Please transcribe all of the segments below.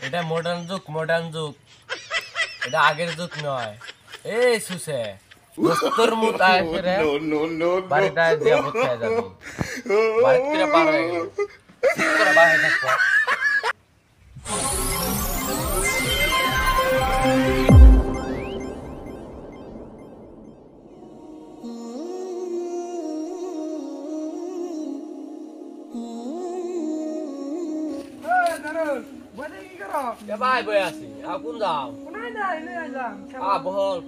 এটা মডার্ন যুগ এটা আগের যুগ নয়। এই সুসে দোস্তর মুত আয় ফিরে বাড়িটা দিয়া কোথায় যাবি বাড়িতে কিরা পার হয়ে গেল তোরা বাইরে থাকবো। ভাই বই আছি আর কোন যাও বহল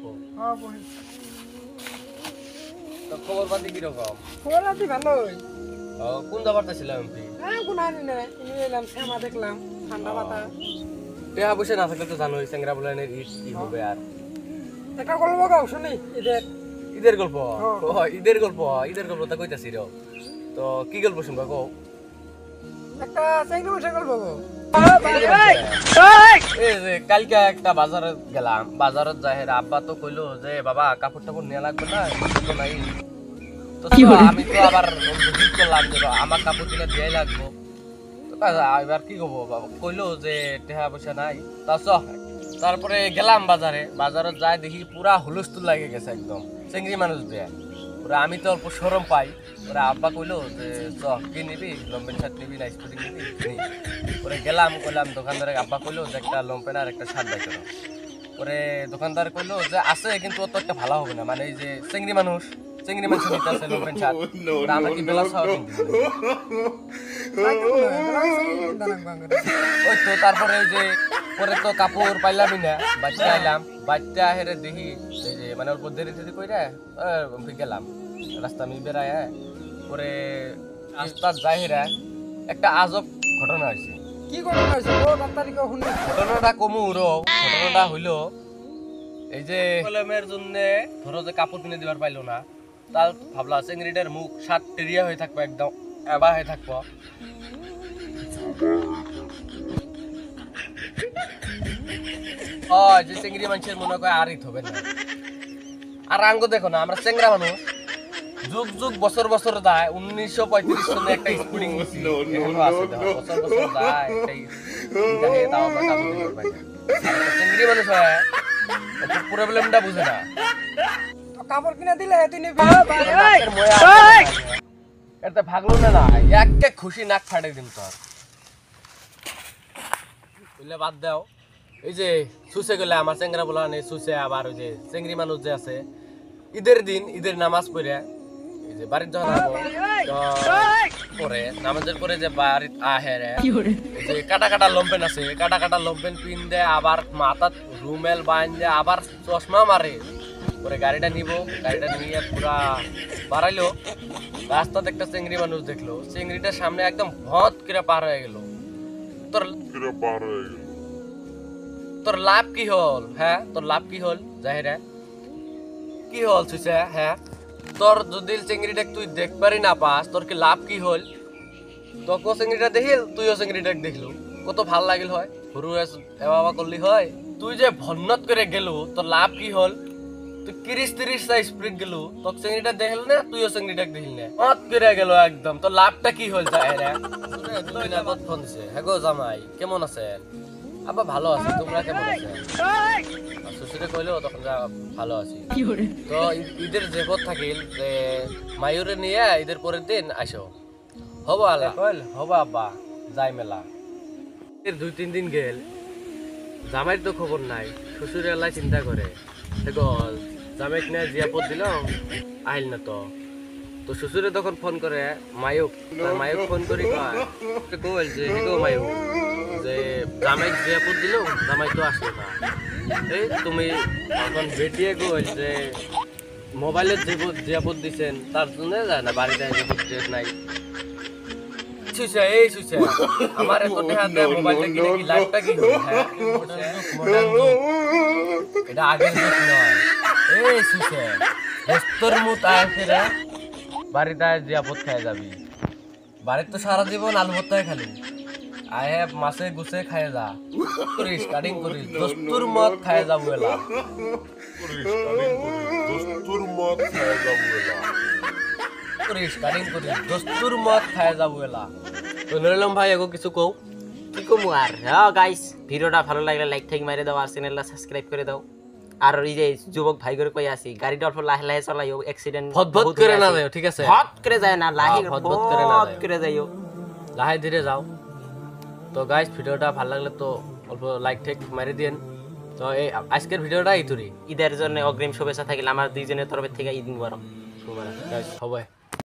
খবর পাতি কিরকম? ভালোই কোন যাবার ছিলাম দেখলাম ঠান্ডা বাতাস টেহা বসে না থাকলে তো জানোই চেংরা বলে ঈদ কি হবে আর একটা গল্প গাও শুনি ঈদের গল্প ঈদের গল্প তা কইতাছি রে। তো কি গল্প শুনবা কও? একটা চেংড়ি মাছের গল্প গো। কালকে একটা বাজারে গেলাম, বাজারত যাই আব্বা তো কইলো যে বাবা কাপড় টাপড় নেওয়া লাগবে না তো নাই। তো আমি তো আবার জিজ্ঞেস করলাম যে আমার কাপড় কিনে দিয়ে লাগবো। এবার কি করবো বাবা কইলো যে টেহা পয়সা নাই। তারপরে গেলাম বাজারে যাই দেখি পুরা হুলস্থুল লাগে গেছে একদম চেংড়ি মানুষ দিয়ে পুরা। আমি তো অল্প সরম পাই। ওরা আব্বা কইলো যে চ কি নিবি, লম্বেন শার্ট নিবি না স্পোর্টিং নিবি নি। পরে গেলাম কইলাম দোকানদারে, আব্বা কইলো যে একটা লম্পেন আর একটা শার্ট দেয় কেন। পরে দোকানদার কইলো যে আছে কিন্তু অত একটা ভালো হবে না, মানে এই যে চেংড়ি মানুষ নিতে আছে লম্পেন শার্ট আমরা কি বেলা খাওয়া কিনতে ওই তো। তারপরে ওই যে পরে তো কাপড় পাইলামই না, বাচ্চা আইলাম, বাচ্চা হেরে দেখি এই যে মানে অল্প দেরি কইরা গেলাম রাস্তা আমি বেড়ায়। পরে রাস্তা যাই হেরা একটা আজব ঘটনা হয়েছে। কি ঘটনা হয়েছে ঘটনাটা ঘটনাটা হইলো এই যে কলমের জন্য ধরো যে কাপড় কিনে দিবার পাইলো না, তার ভাবলা চেংড়িটার মুখ সাত টেরিয়া হয়ে থাকবো, একদম এবা হয়ে থাকবো। যে চেংড়ি মানুষের মনে করে আর ইত হবে না। আর আঙ্গ দেখো না আমরা চেংড়া মানুষ যুগ যুগ বছর বছর যায় 1935 সনে একটা স্পুডিং নিছি এখনো আছে দেখো বছর বছর যায় এটাই তাও আমরা কাপড় দিতে পারি না। চেংড়ি মানুষ হয় একটু প্রবলেমটা বুঝে না। তো কাপড় কিনে দিলে তুই নিবি এটা ভাগলো না একে খুশি নাক ফাটে দিম তোর বুঝলে। বাদ দাও এই যে সুসে গেলে আমার চেংড়া বলা নেই সুসে, আবার ওই যে চেংড়ি মানুষ যে আছে ঈদের দিন ঈদের নামাজ পড়ে এই যে বাড়ির যখন পরে নামাজের পরে যে বাড়িত আহে যে কাটা লম্পেন আছে, কাটা লম্পেন পিন দেয়, আবার মাথাত রুমেল বাইন দেয়, আবার চশমা মারে। পরে গাড়িটা নিয়ে পুরা বাড়াইলো। রাস্তাতে একটা চেংড়ি মানুষ দেখলো, চেংড়িটার সামনে একদম ভত করে পার হয়ে গেল। তোর লাভ কি হল? হ্যাঁ তোর লাভ কি হল জাহিরা? কি হল সুসে? হ্যাঁ তোর যদি চেংড়িটা তুই দেখবারই না পাস তোর কি লাভ কি হল? তোকে চেংড়িটা দেখিল, তুইও চেংড়িটা দেখলু, কত ভাল লাগিল হয়, হরু বাবা করলি হয়। তুই যে ভন্নত করে গেলু তোর লাভ কি হল? তুই 30 স্পিড গেলু, তোর চেংড়িটা দেখল না, তুইও চেংড়িটা দেখিল না, মত করে গেল একদম। তোর লাভটা কি হল জাহিরা? ফোন দিছে। হ্যাঁ গো জামাই কেমন আছেন? আবার ভালো আছি, তোমরা কেমন আছো? শ্বশুরে কইলো তখন যা ভালো আছি। তো ঈদের জেপত থাকিল যে মায়ুরে নিয়ে ঈদের পরের দিন আসো। হবো আল্লাহ কইল হবো আব্বা যাই মেলা। এর 2-3 দিন গেল, জামাইয়ের তো খবর নাই, শ্বশুরে আল্লাহ চিন্তা করে গল জামাইক নিয়ে জিয়াপত দিলাম আইল না তো। তো শ্বশুরে তখন ফোন করে মায়ুক ফোন করি কইল যে হেগো মায়ুক যে জামাই জিয়াপত দিল, জামাই তো আসলো না। এই তুমি এখন বেটিয়ে কইল যে মোবাইলের জিয়াপত দিছেন তার জন্য যায় না, বাড়িতে নাই। আমার এত টাকা দেয় মোবাইলটা কিনে কি লাইফটা কি হল? হ্যাঁ এটা আগের যুগ নয়। এই সুসে দোস্তর মুত আয় ফিরে বাড়িতে জিয়াপত খাই যাবি। বাড়িতে তো সারা জীবন আলু ভর্তায় খালি আয় মাছে গুছে খায় যা করিস, কাটিং করিস, দোস্তুর মত খায় যাবো এলা দোস্তুর মত খায় যাবো এলা। তো নইলাম ভাই এগো কিছু কও। কি কমু আর হ্যাঁ গাইস ভিডিওটা ভালো লাগলে লাইক ঠাইক মারি দাও আর চ্যানেলটা সাবস্ক্রাইব করে দাও আর এই যে যুবক ভাই করে কই আছি গাড়িটা অল্প লাহে লাহে চালাইও অ্যাক্সিডেন্ট ভদভদ করে না যাও ঠিক আছে হট করে যায় না লাহি ভদভদ করে না হট যাও। করে যাইও লাহে ধীরে যাও তো গাইস ভিডিওটা ভালো লাগলে তো অল্প লাইক টেক মারি দিন তো এই আজকের ভিডিওটা এই তুরি ঈদের জন্য অগ্রিম শুভেচ্ছা থাকিলে আমার দুইজনের তরফ থেকে ঈদ মুবারক গাইস সবাই